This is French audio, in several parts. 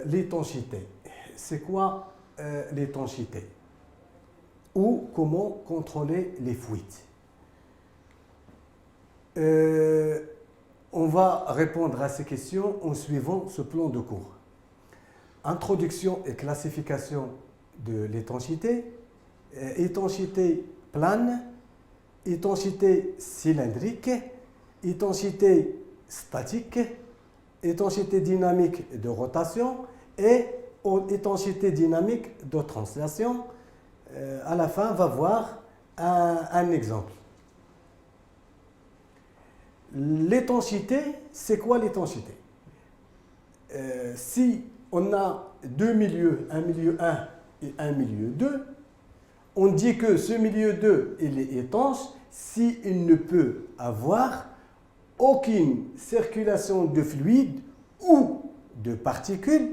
l'étanchéité. C'est quoi l'étanchéité? Ou comment contrôler les fuites? On va répondre à ces questions en suivant ce plan de cours. Introduction et classification de l'étanchéité, étanchéité plane, étanchéité cylindrique, étanchéité statique, étanchéité dynamique de rotation et étanchéité dynamique de translation. À la fin, on va voir un exemple. L'étanchéité, c'est quoi l'étanchéité? Si on a deux milieux, un milieu 1 et un milieu 2, on dit que ce milieu 2 il est étanche s'il ne peut avoir aucune circulation de fluide ou de particules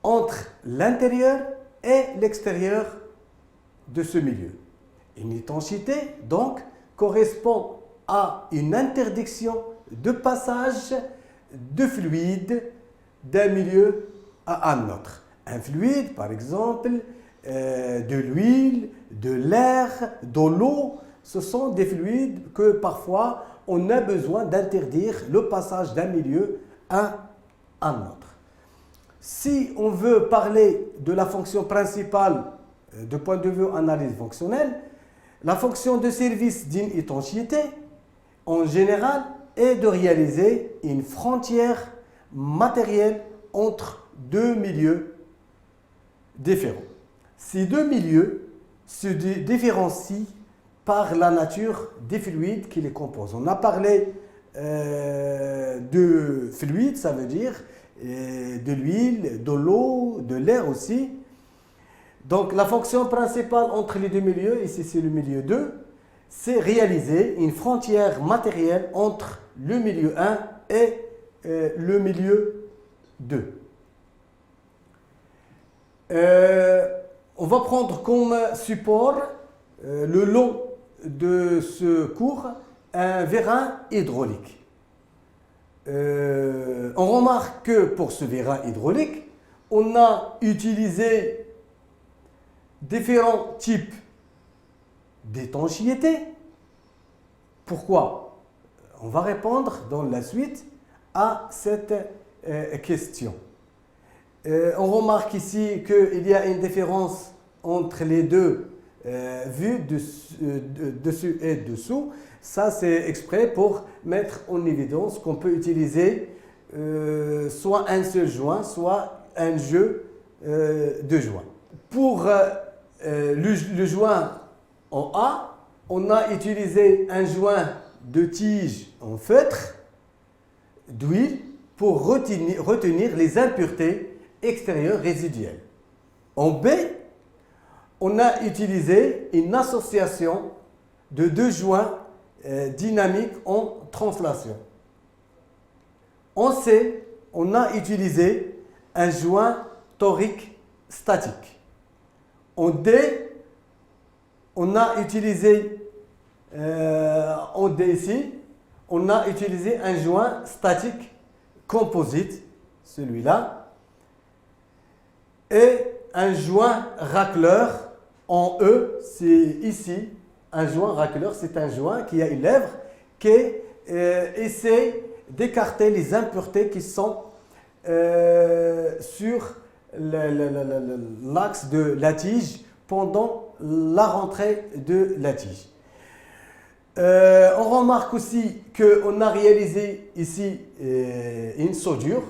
entre l'intérieur et l'extérieur de ce milieu. Une étanchéité, donc, correspond à une interdiction de passage de fluide d'un milieu à un autre. Un fluide, par exemple, de l'huile, de l'air, de l'eau, ce sont des fluides que parfois on a besoin d'interdire le passage d'un milieu à un autre. Si on veut parler de la fonction principale du point de vue analyse fonctionnelle, la fonction de service d'une étanchéité, en général, est de réaliser une frontière matérielle entre deux milieux différents. Ces deux milieux se différencient par la nature des fluides qui les composent. On a parlé de fluides, ça veut dire de l'huile, de l'eau, de l'air aussi. Donc la fonction principale entre les deux milieux, ici c'est le milieu 2, c'est réaliser une frontière matérielle entre le milieu 1 et le milieu 2. On va prendre comme support le long de ce cours un vérin hydraulique. On remarque que pour ce vérin hydraulique, on a utilisé différents types d'étanchéité. Pourquoi? On va répondre dans la suite à cette question. On remarque ici qu'il y a une différence entre les deux vues dessus et dessous. Ça, c'est exprès pour mettre en évidence qu'on peut utiliser soit un seul joint, soit un jeu de joints. Pour le joint en A, on a utilisé un joint de tige en feutre d'huile pour retenir les impuretés extérieures résiduelles. En B, on a utilisé une association de deux joints dynamiques en translation. En C, on a utilisé un joint torique statique. En D, on a utilisé en D ici, on a utilisé un joint statique composite, celui-là, et un joint racleur en E, c'est ici, un joint racleur, c'est un joint qui a une lèvre qui essaie d'écarter les impuretés qui sont sur l'axe de la tige pendant la rentrée de la tige. On remarque aussi qu'on a réalisé ici une soudure.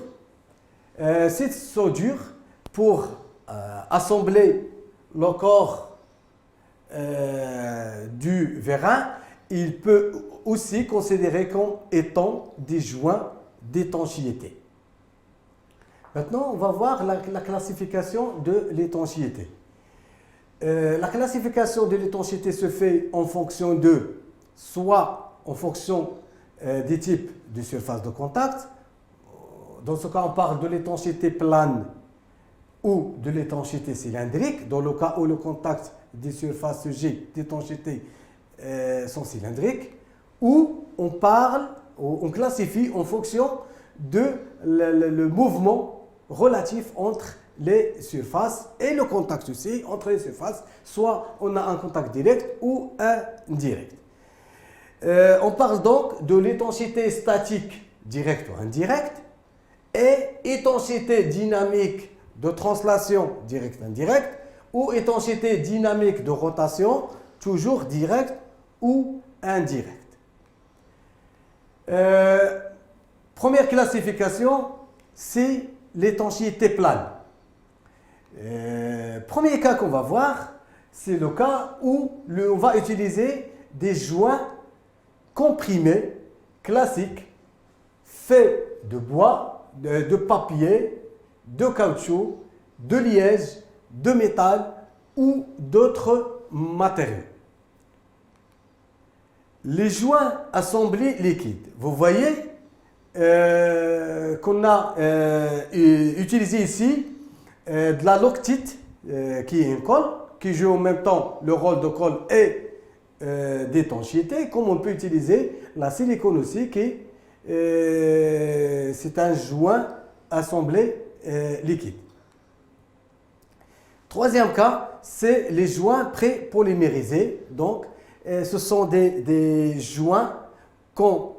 Cette soudure, pour assembler le corps du vérin, il peut aussi considérer comme étant des joints d'étanchéité. Maintenant, on va voir la classification de l'étanchéité. La classification de l'étanchéité se fait en fonction de, soit en fonction des types de surface de contact. Dans ce cas, on parle de l'étanchéité plane ou de l'étanchéité cylindrique, dans le cas où le contact des surfaces G d'étanchéité sont cylindriques, ou on classifie en fonction de le mouvement relatif entre les surfaces et le contact aussi entre les surfaces, soit on a un contact direct ou indirect. On parle donc de l'étanchéité statique directe ou indirecte et étanchéité dynamique de translation directe-indirecte ou étanchéité dynamique de rotation, toujours directe ou indirecte. Première classification, c'est l'étanchéité plane. Premier cas qu'on va voir, c'est le cas où on va utiliser des joints comprimés classiques faits de bois, de papier, de caoutchouc, de liège, de métal ou d'autres matériaux. Les joints assemblés liquides. Vous voyez qu'on a utilisé ici de la loctite qui est une colle, qui joue en même temps le rôle de colle et d'étanchéité, comme on peut utiliser la silicone aussi, qui c'est un joint assemblé liquide. Troisième cas, c'est les joints pré-polymérisés. Donc, ce sont des joints qu'on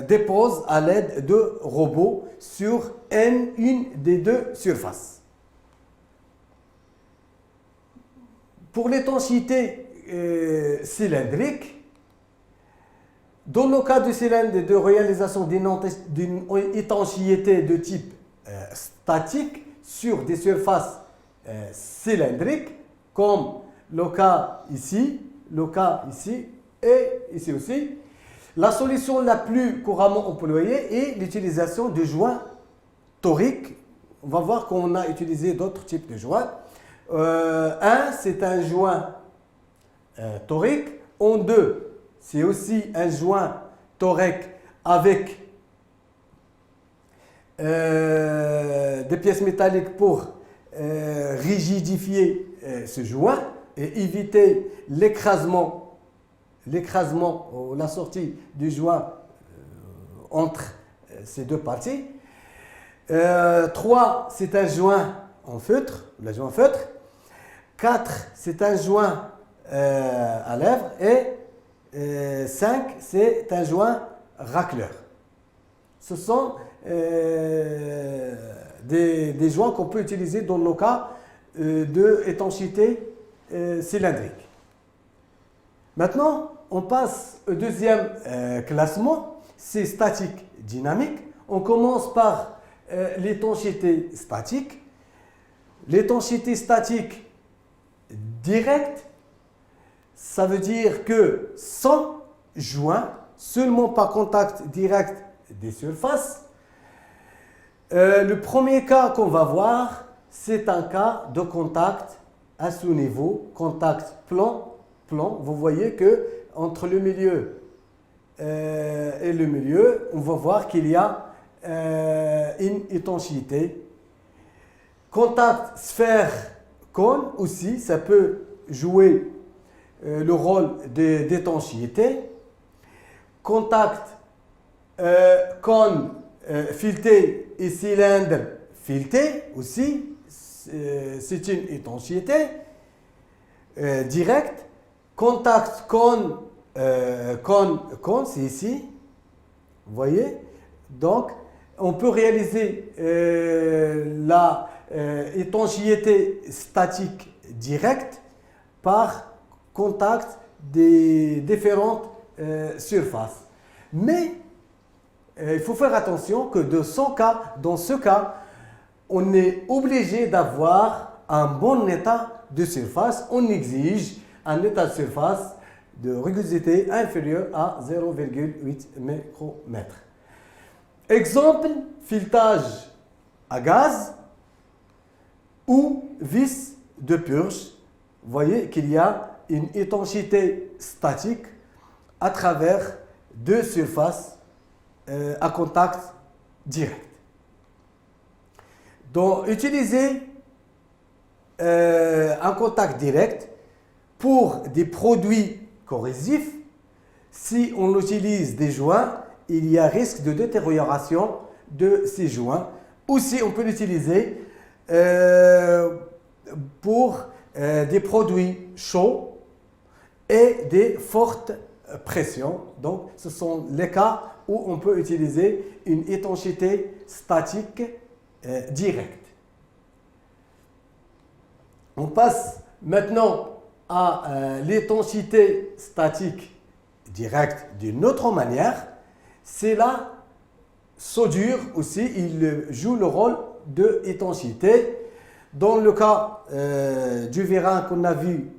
dépose à l'aide de robots sur une des deux surfaces. Pour l'étanchéité cylindrique, dans le cas du cylindre de réalisation d'une étanchéité de type statique sur des surfaces cylindriques, comme le cas ici et ici aussi, la solution la plus couramment employée est l'utilisation de joints toriques. On va voir qu'on a utilisé d'autres types de joints. C'est un joint torique. En 2, c'est aussi un joint torique avec des pièces métalliques pour rigidifier ce joint et éviter l'écrasement ou la sortie du joint entre ces deux parties. 3, c'est un joint en feutre, le joint feutre. 4, c'est un joint à lèvres. Et 5, c'est un joint racleur. Ce sont des joints qu'on peut utiliser dans le cas d'étanchéité cylindrique. Maintenant, on passe au deuxième classement, c'est statique dynamique. On commence par l'étanchéité statique. L'étanchéité statique directe, ça veut dire que sans joint, seulement par contact direct des surfaces. Le premier cas qu'on va voir, c'est un cas de contact à sous-niveau, contact plan. Vous voyez que entre le milieu et le milieu, on va voir qu'il y a une étanchéité. Contact sphère-cône aussi, ça peut jouer le rôle d'étanchéité. Contact cône fileté et cylindre fileté aussi, c'est une étanchéité directe. Contact cône, c'est ici, vous voyez. Donc, on peut réaliser la étanchéité statique directe par contact des différentes surfaces. Mais il faut faire attention que dans ce cas, on est obligé d'avoir un bon état de surface. On exige un état de surface de rugosité inférieur à 0,8 micromètres. Exemple, filetage à gaz ou vis de purge. Vous voyez qu'il y a une étanchéité statique à travers deux surfaces à contact direct. Donc, utiliser un contact direct pour des produits corrosifs, si on utilise des joints, il y a risque de détérioration de ces joints Aussi, on peut l'utiliser pour des produits chauds et des fortes pressions. Donc, ce sont les cas où on peut utiliser une étanchéité statique directe. On passe maintenant à l'étanchéité statique directe d'une autre manière. C'est la soudure aussi, il joue le rôle de étanchéité. Dans le cas du vérin qu'on a vu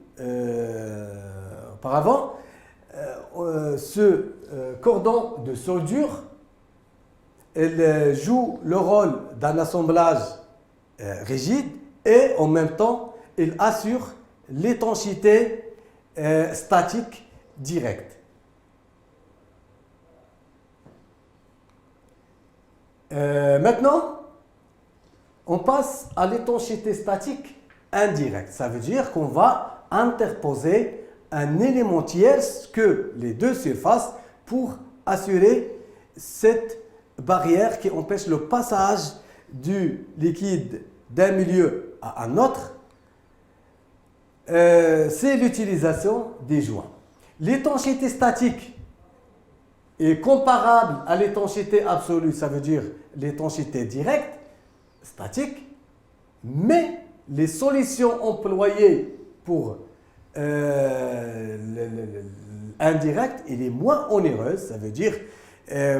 auparavant, ce cordon de soudure, il joue le rôle d'un assemblage rigide et en même temps, il assure l'étanchéité statique directe. Maintenant, on passe à l'étanchéité statique indirecte. Ça veut dire qu'on va interposer un élément tierce que les deux surfaces pour assurer cette barrière qui empêche le passage du liquide d'un milieu à un autre. C'est l'utilisation des joints. L'étanchéité statique est comparable à l'étanchéité absolue, ça veut dire l'étanchéité directe, statique, mais les solutions employées pour indirect, il est moins onéreuse, ça veut dire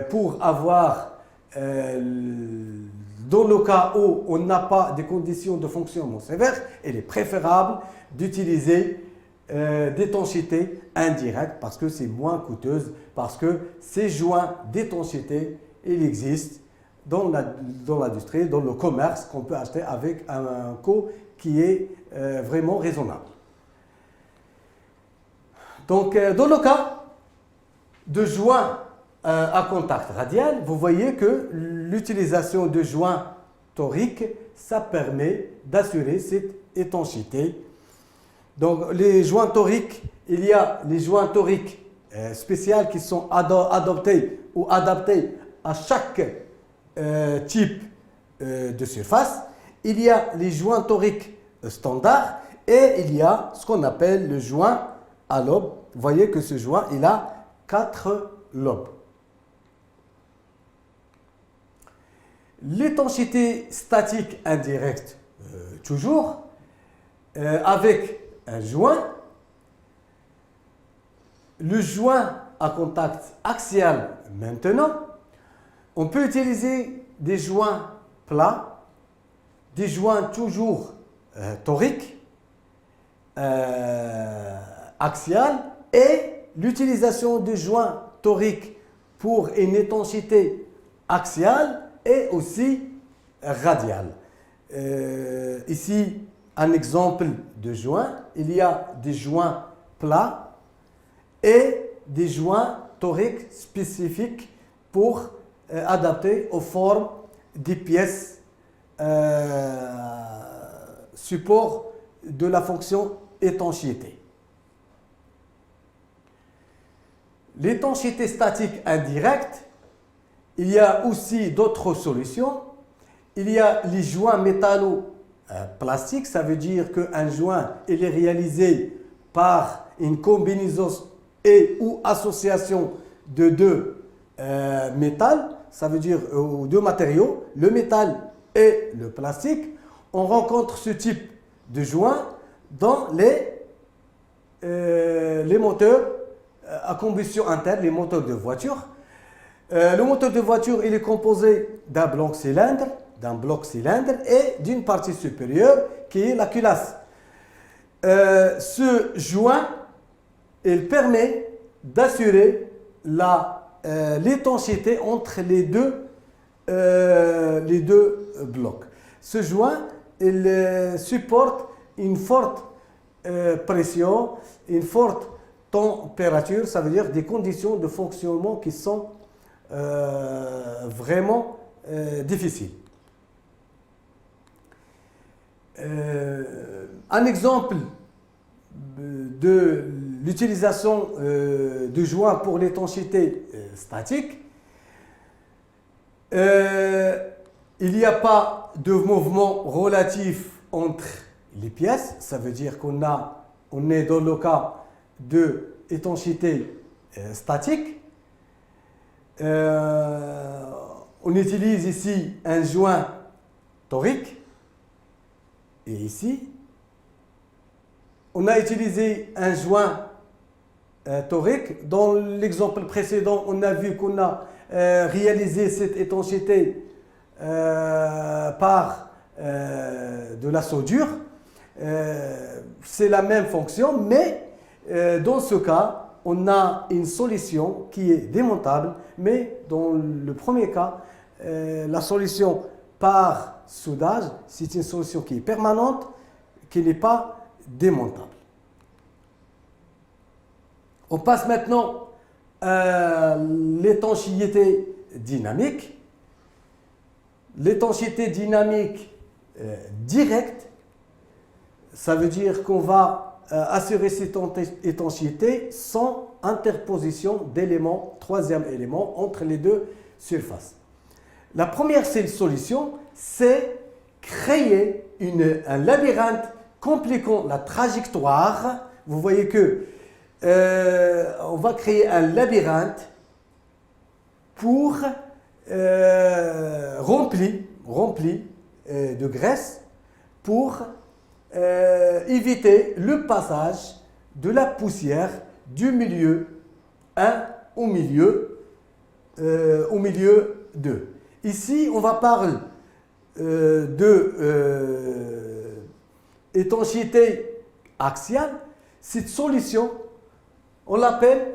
pour avoir, dans le cas où on n'a pas des conditions de fonctionnement sévères, il est préférable d'utiliser d'étanchéité indirecte parce que c'est moins coûteuse, parce que ces joints d'étanchéité, il existe dans l'industrie, dans le commerce qu'on peut acheter avec un coût qui est vraiment raisonnable. Donc, dans le cas de joints à contact radial, vous voyez que l'utilisation de joints toriques, ça permet d'assurer cette étanchéité. Donc, les joints toriques, il y a les joints toriques spéciaux qui sont adoptés ou adaptés à chaque type de surface. Il y a les joints toriques standards et il y a ce qu'on appelle le joint à lobe. Vous voyez que ce joint, il a 4 lobes. L'étanchéité statique indirecte, toujours, avec un joint. Le joint à contact axial maintenant, on peut utiliser des joints plats, des joints toujours toriques, axial, et l'utilisation de joints toriques pour une étanchéité axiale et aussi radiale. Ici, un exemple de joint, il y a des joints plats et des joints toriques spécifiques pour adapter aux formes des pièces support de la fonction étanchéité. L'étanchéité statique indirecte, il y a aussi d'autres solutions. Il y a les joints métallo-plastiques, ça veut dire qu'un joint il est réalisé par une combinaison et ou association de deux métals, ça veut dire deux matériaux, le métal et le plastique. On rencontre ce type de joint dans les moteurs à combustion interne, les moteurs de voiture. Le moteur de voiture il est composé d'un bloc cylindre et d'une partie supérieure qui est la culasse. Ce joint il permet d'assurer l'étanchéité entre les deux blocs. Ce joint il supporte une forte pression, une forte température, ça veut dire des conditions de fonctionnement qui sont vraiment difficiles. Un exemple de l'utilisation de joints pour l'étanchéité statique, il Il n'y a pas de mouvement relatif entre les pièces. Ça veut dire on est dans le cas de étanchéité statique. On utilise ici un joint torique. Et ici, on a utilisé un joint torique. Dans l'exemple précédent, on a vu qu'on a réalisé cette étanchéité par de la soudure. C'est la même fonction, mais dans ce cas, on a une solution qui est démontable, mais dans le premier cas, la solution par soudage, c'est une solution qui est permanente, qui n'est pas démontable. On passe maintenant à l'étanchéité dynamique. L'étanchéité dynamique directe, ça veut dire qu'on va assurer cette étanchéité sans interposition d'éléments, troisième élément, entre les deux surfaces. La première solution, c'est créer un labyrinthe compliquant la trajectoire. Vous voyez que on va créer un labyrinthe pour rempli de graisse pour éviter le passage de la poussière du milieu 1 au milieu 2. Ici, on va parler d'étanchéité axiale. Cette solution, on l'appelle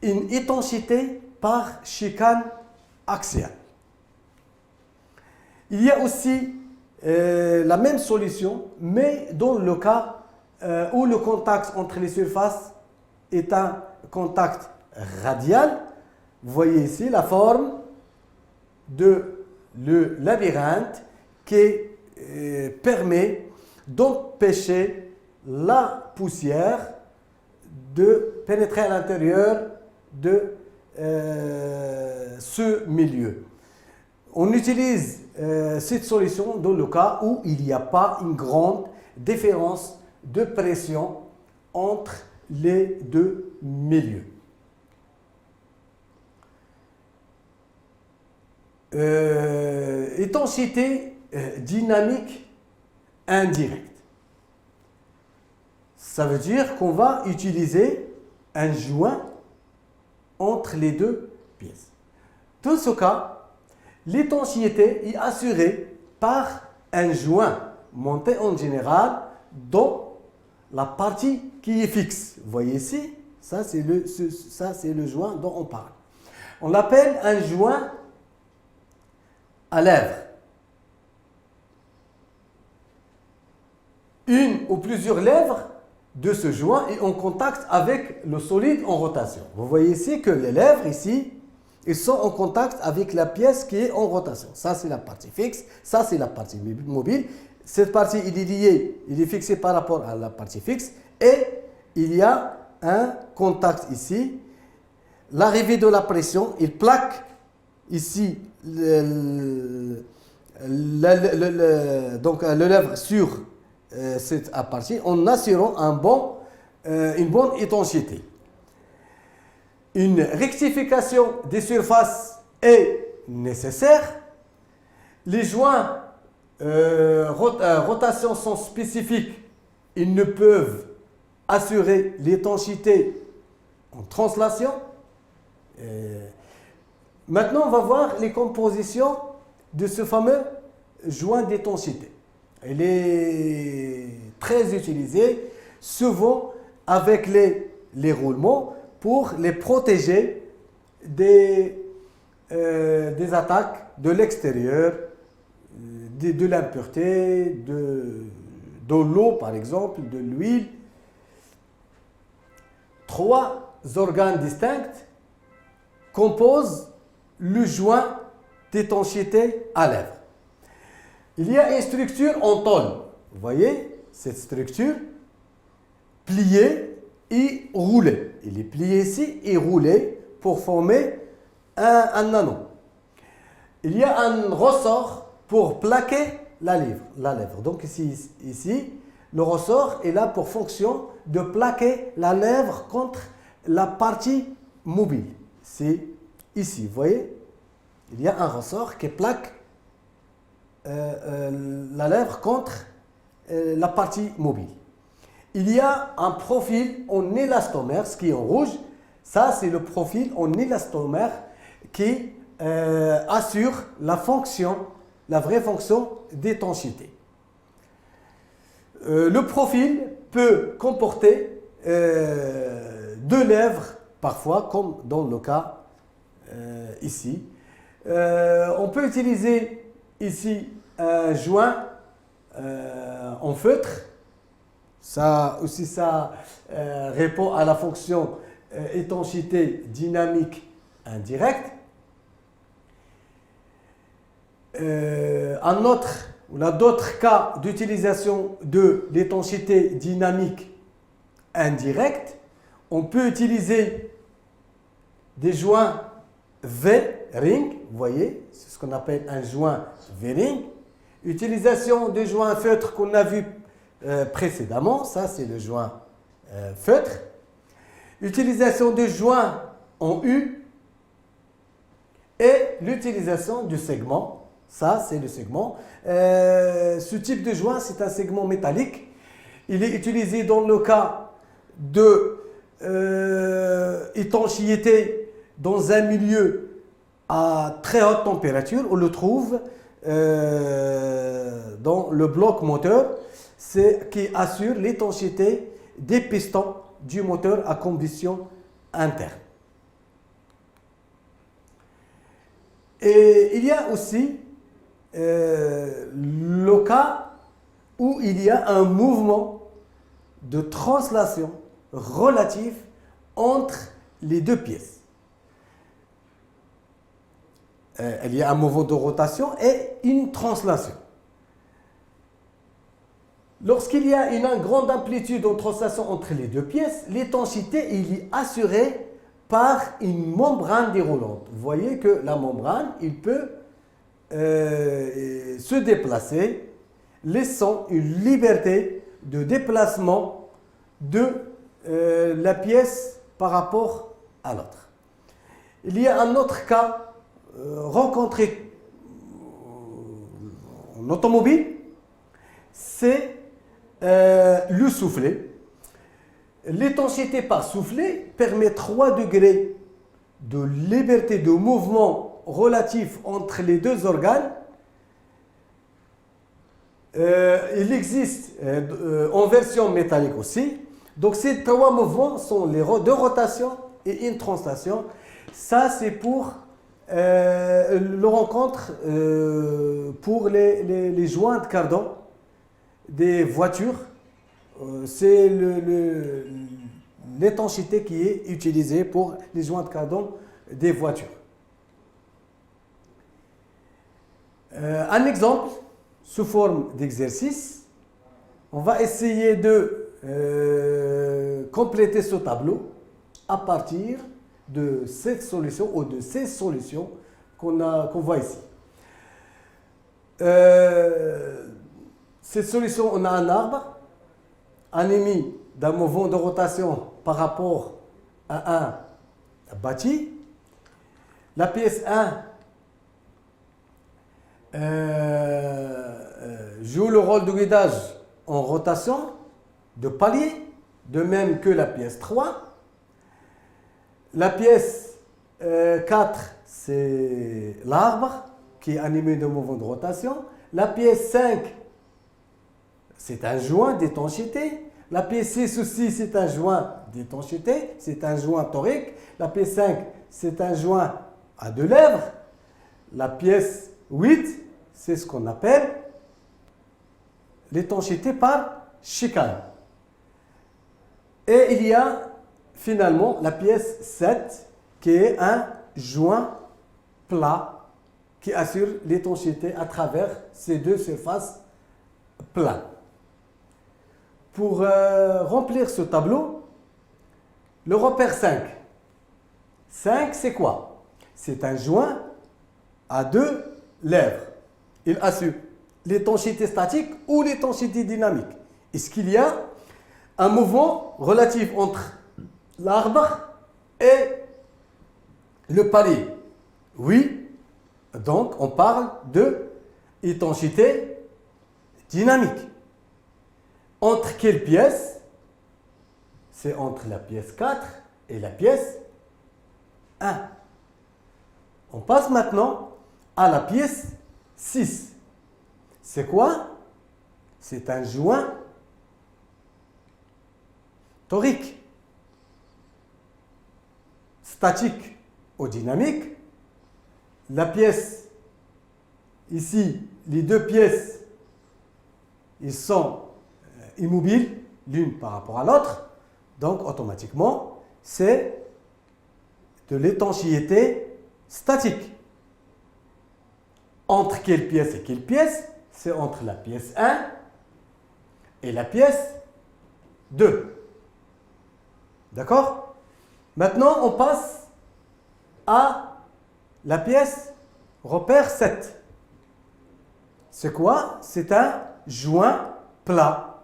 une étanchéité par chicane axiale. Il y a aussi la même solution, mais dans le cas où le contact entre les surfaces est un contact radial. Vous voyez ici la forme de le labyrinthe qui permet d'empêcher la poussière de pénétrer à l'intérieur de ce milieu. On utilise cette solution dans le cas où il n'y a pas une grande différence de pression entre les deux milieux. Étanchéité dynamique indirecte. Ça veut dire qu'on va utiliser un joint entre les deux pièces. Dans ce cas, l'étanchéité est assurée par un joint monté en général dans la partie qui est fixe. Vous voyez ici, ça c'est le joint dont on parle. On l'appelle un joint à lèvres. Une ou plusieurs lèvres de ce joint est en contact avec le solide en rotation. Vous voyez ici que les lèvres ici, ils sont en contact avec la pièce qui est en rotation. Ça c'est la partie fixe, ça c'est la partie mobile. Cette partie il est liée, il est fixé par rapport à la partie fixe et il y a un contact ici. L'arrivée de la pression, il plaque ici le lèvre sur cette partie en assurant une bonne étanchéité. Une rectification des surfaces est nécessaire. Les joints rotation sont spécifiques. Ils ne peuvent assurer l'étanchéité en translation. Maintenant, on va voir les compositions de ce fameux joint d'étanchéité. Il est très utilisé, souvent avec les roulements, pour les protéger des attaques de l'extérieur, de l'impureté, de l'eau par exemple, de l'huile. 3 organes distincts composent le joint d'étanchéité à lèvres. Il y a une structure en tôle. Vous voyez cette structure pliée et roulée. Il est plié ici et roulé pour former un anneau. Il y a un ressort pour plaquer la lèvre. Donc ici, le ressort est là pour fonction de plaquer la lèvre contre la partie mobile. C'est ici, vous voyez, il y a un ressort qui plaque la lèvre contre la partie mobile. Il y a un profil en élastomère, ce qui est en rouge. Ça, c'est le profil en élastomère qui assure la vraie fonction d'étanchéité. Le profil peut comporter deux lèvres, parfois, comme dans le cas ici. On peut utiliser ici un joint en feutre. Ça aussi, ça répond à la fonction étanchéité dynamique indirecte. On a d'autres cas d'utilisation de l'étanchéité dynamique indirecte. On peut utiliser des joints V-ring, vous voyez, c'est ce qu'on appelle un joint V-ring. Utilisation des joints feutres qu'on a vu précédemment, ça c'est le joint feutre. Utilisation des joints en U et l'utilisation du segment. Ça, c'est le segment. Ce type de joint, c'est un segment métallique. Il est utilisé dans le cas de étanchéité dans un milieu à très haute température. On le trouve dans le bloc moteur, qui assure l'étanchéité des pistons du moteur à combustion interne. Et il y a aussi le cas où il y a un mouvement de translation relatif entre les deux pièces. Il y a un mouvement de rotation et une translation. Lorsqu'il y a une grande amplitude de translation entre les deux pièces, l'étanchéité est assurée par une membrane déroulante. Vous voyez que la membrane, il peut se déplacer, laissant une liberté de déplacement de la pièce par rapport à l'autre. Il y a un autre cas rencontré en automobile, c'est le soufflet. L'étanchéité par soufflet permet 3 degrés de liberté de mouvement relatif entre les deux organes. Il existe en version métallique aussi. Donc ces 3 mouvements sont les deux rotations et une translation. Ça c'est pour le rencontre pour les joints de cardan des voitures. C'est l'étanchéité qui est utilisée pour les joints de cardan des voitures. Un exemple sous forme d'exercice. On va essayer de compléter ce tableau à partir de cette solution ou de ces solutions qu'on voit ici. Cette solution, on a un arbre animé d'un mouvement de rotation par rapport à un bâti. La pièce 1 joue le rôle de guidage en rotation de palier, de même que la pièce 3. La pièce 4, c'est l'arbre qui est animé de mouvement de rotation. La pièce 5, c'est un joint d'étanchéité. La pièce 6 aussi, c'est un joint d'étanchéité, c'est un joint torique. La pièce 5, c'est un joint à 2 lèvres. La pièce 8, c'est ce qu'on appelle l'étanchéité par chicane. Et il y a finalement la pièce 7 qui est un joint plat qui assure l'étanchéité à travers ces deux surfaces planes. Pour remplir ce tableau, le repère 5. 5, c'est quoi? C'est un joint à 2 lèvres. il assure l'étanchéité statique ou l'étanchéité dynamique. Est-ce qu'il y a un mouvement relatif entre l'arbre et le palier? Oui. Donc, on parle de étanchéité dynamique. Entre quelles pièces? C'est entre la pièce 4 et la pièce 1. On passe maintenant à la pièce 6. C'est quoi? C'est un joint torique, statique ou dynamique. La pièce, ici, les deux pièces, ils sont immobiles l'une par rapport à l'autre. Donc, automatiquement, c'est de l'étanchéité statique. Entre quelle pièce et quelle pièce? C'est entre la pièce 1 et la pièce 2. D'accord? Maintenant, on passe à la pièce repère 7. C'est quoi? C'est un joint plat,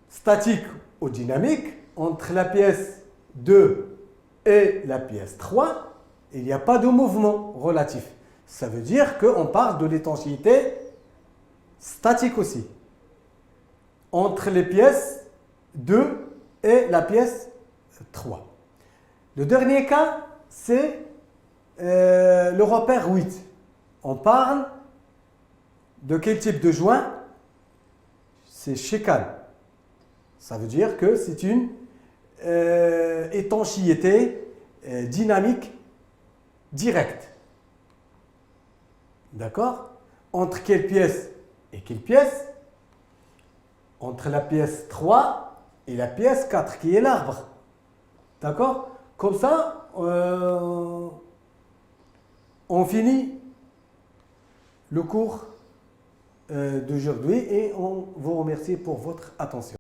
statique ou dynamique. Entre la pièce 2 et la pièce 3, il n'y a pas de mouvement relatif. Ça veut dire qu'on parle de l'étanchéité statique aussi. Entre les pièces 2 et la pièce 3. Le dernier cas, c'est le repère 8. On parle de quel type de joint? C'est chécane. Ça veut dire que c'est une étanchéité dynamique directe. D'accord? Entre quelle pièce et quelle pièce? Entre la pièce 3 et la pièce 4, qui est l'arbre. D'accord? Comme ça, on finit le cours d'aujourd'hui et on vous remercie pour votre attention.